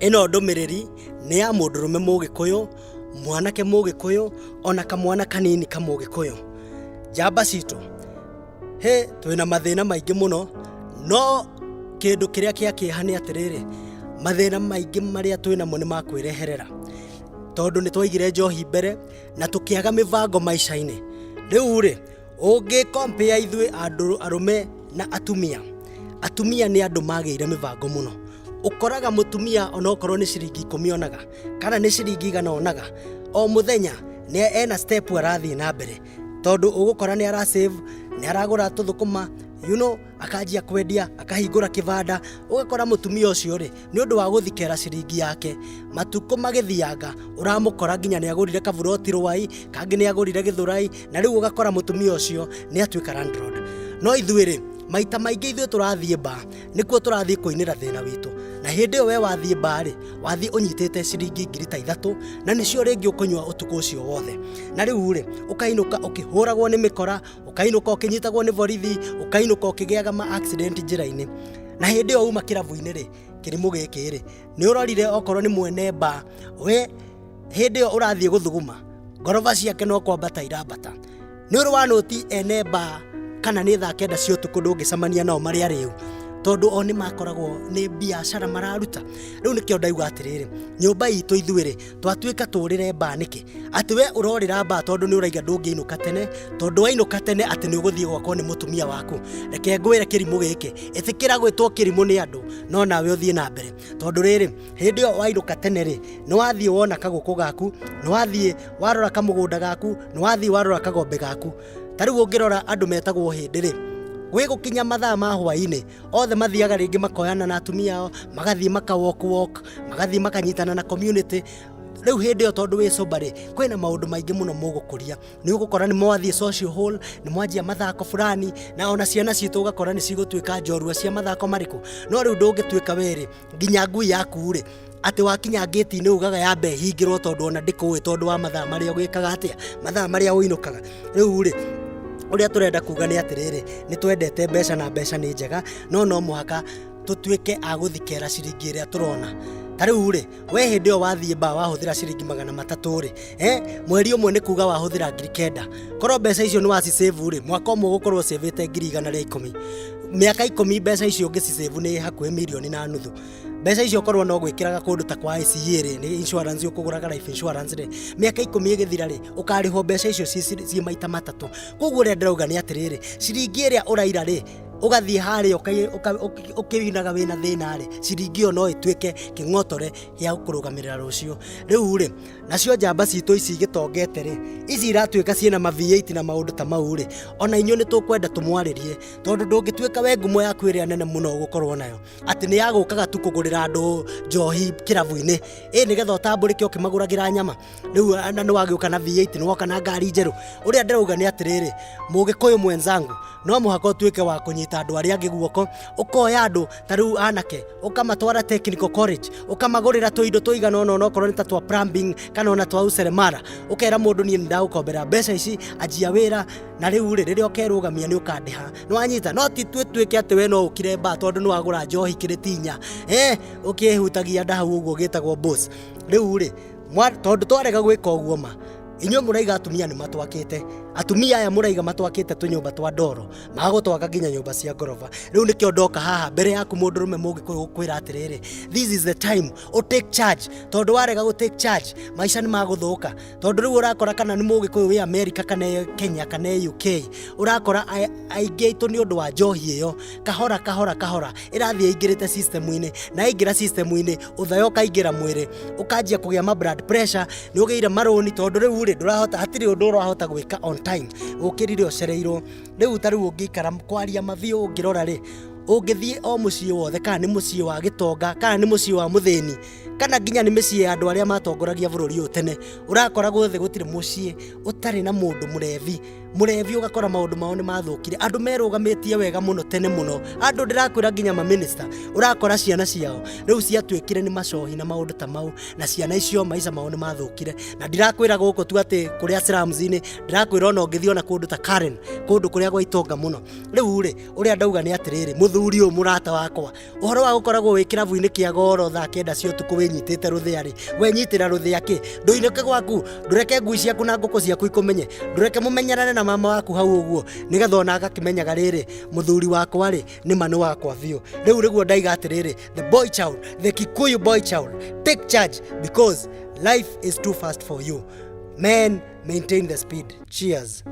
Ino ndumiriri ni ya mundurume Mugikuyu, mwanake Mugikuyu, ona kamwana kanini ka Mugikuyu. Jamba citu twina mathina maingi muno, no kindu kiria kiakihani atiriri, mathina maingi maria twina mo ni makwireherera tondu ni twaigire njohi mbere na tukiaga mivango maisha-ini. Riu ri ungi compare ithui arume na atumia ni andu magiire mivango muno. Ukoraga mutumia onokorwo ni ciringi 10 onaga kana ni ciringi 100 onaga, o muthenya ni ena step arathii na mbere, tondu ugukora ni ara save, ni aragura tuthukuma, akajia kwendia, akahingura kibanda. Ugakora mutumia ucio ri ni undu wa guthikera ciringi yake, matuko magithianga uramukora nginya ni agurire kaburoti rwai, kangi ni agurire githurai, na riu ugakora mutumia ucio ni atuika landlord. No ithuĩ ri maita maingi ithuĩ turathie ba nikuo turathie kuinira thina witu, na hindi we wathie ba ri wathie unyitite ciringi 3,000 na nicio ringi ukunywa utuko ucio wothe. Na riu ri ukainuka ukihuragwo ni mikora, ukainuka ukinyitagwo ni borithi, ukainuka ukigiaga ma accident njira-ini, na hindi yo uma kiravu-ini ri kirimu giki ri ni urorire okorwo ni mwene ba we hindi yo urathie guthuguma ngoroba ciake no kwambata irambata. Ni uri wa noti ene ba kana ni thaa 9 cia utuku ndungicamania nao maria riu, tondu oni makoragwo ni biashara mararuta. Riu nikio ndauga atiriri, nyumba itu ithuĩ ri twatuika turire ba niki ati we urorira ba tondu ni uraiga ndungiinuka tene, tondu wainuka tene ati ni uguthie gwakwo ni mutumia waku. Reke ngwire kirimu giki itikira gwitwo kirimu ni andu, no nawe uthie na mbere, tondu riri hindi yo wainuka tene ri ni wathie wona kaguku gaku, ni wathie warora kamugunda gaku, ni wathie warora kagombe gaku. Tariu ungirora andu metagwo hindi ri gwe gukinya mathaa ma hwaini othe mathiaga ringi makoyana na atumia ao, magathie maka walk, magathie makanyitana na community. Riu hindi yo tondu wi sober ri kwina maundu maingi muno mugukuria, ni ugukora ni mwathie social hall, ni mwanjia mathako fulani, na ona ciana citu ugakora ni cigutuika njorua cia mathako mariku. No riu ndungituika weri nginya ngui yaku ri ati wakinya gate ni ugaga yambe hingirwo tondu ona ndikuwi tondu wa mathaa maria gwikaga atia, mathaa maria uinukaga. Riu ri uria turenda kuga ni atiriri, ni twendete mbeca na mbeca ni njega, no muhaka tutuike a guthikera ciringi iria turona. Tariu ri we hindi yo wathie ba wahuthira ciringi 300 ri mweri umwe ni kuga wahuthira 9,000, korwo mbeca icio ni waci save ri mwaka umwe gukorwo savete 110,000, miaka 10 mbeca icio ngicicave ni hakuhe 1.5 million. Mbeca icio korwo no gwikiraga kundu ta kwa ICA ri ni insurance ukuguraga life insurance ri, miaka 10 igithira ri ukarihwo mbeca icio ci maita matatu. Koguo ria ndirauga ni atiriri, ciringi iria uraira ri ugathie haria ukirinaga wina thina ri, ciringi yo no ituike king'otore ya kurugamirira rucio. Riu ri nacio njamba citu ici gitongete ri ici iratuika ciina ma V8 na maundu ta mau ri, ona inyo ni tukwenda tumwaririe tondu ndungituika we ngumo yaku iria nene muno gukorwo nayo ati ni yagukaga tu kugurira andu njohi kiravu-ini nigetha utamburike ukimaguragira nyama. Riu ana ni wagiuka na V8 ni woka na ngari njeru. Uria ndirauga ni atiriri, Mugikuyu mwenzangu no muhaka utuike wa kunyita andu aria angi guoko, ukoya andu tariu anake ukamatwara technical college, ukamagurira tuindo tuigana ona okorwo ni ta twa plumbing kana ona twa useremara, ukera mundu ni ndagukombera mbeca ici ajia wira. Na riu riria ukerugamia ni ukandiha ni wanyita, no ti tuike ati we no ukire ba tondu ni wagura njohi kiritinya ukihutagia ndahau uguo gitagwo boss. Riu tondu twarega gwika uguo ma inyo muraiga atumia ni matwakite, atumia aya muraiga matwakite tunyumba twa ndoro magutwaka nginya nyumba cia ngoroba. Riu nikio ndoka haha mbere yaku mundurume Mugikuyu gukwira atiriri, this is the time o take charge, tondu warega go take charge maisha ni maguthuka. Tondu riu urakora kana ni Mugikuyu wi America kana Kenya kana UK, urakora aingi itu ni undu wa njohi iyo kahora irathie ingirite system-ini, na ingira system-ini uthayo kaingira mwiri ukanjia kugia ma blood pressure, ni ugeire maroni tondu riu ndurahota hatiri undu urahota gwika on time ukirire ucereirwo. Riu tariu ungikara kwaria mathio ungirora ri ungithie o mucii wothe, kana ni mucii wa Gitonga, kana ni mucii wa Muthini, kana nginya ni micii ya andu aria matongoragia bururi uyu tene, urakora guothe gutire mucii utari na mundu murevi ugakora maundu mao ni mathukire. Andu merugamitie wega muno tene muno, andu ndirakwira nginya ma minister urakora ciana ciao riu ciatuikire ni macohi na maundu ta mau, na ciana icio maica mao ni mathukire. Na ndirakwira guku tu ati kuria slums-ini, ndirakwira ona ungithio na kundu ta Karen, kundu kuria gwa itonga muno. Riu uria ndauga ni atiriri, muthuri o murata wakwa uhoro wa gukoragwo wi kirabu-ini kia goro thaa kenda cia utuku winyitite ruthia ri wenyitira ruthia ki nduinuke gwaku ndureke ngui ciaku na nguku ciaku ikumenye ndureke mumenyerane na mama waku hau uguo nigetha ona agakimenyaga riri muthuri wakwa ri ni manu wakwa biu riu riguo ndaiga atiriri the boy child, the Kikuyu boy child, take charge because life is too fast for you. Men, maintain the speed. Cheers.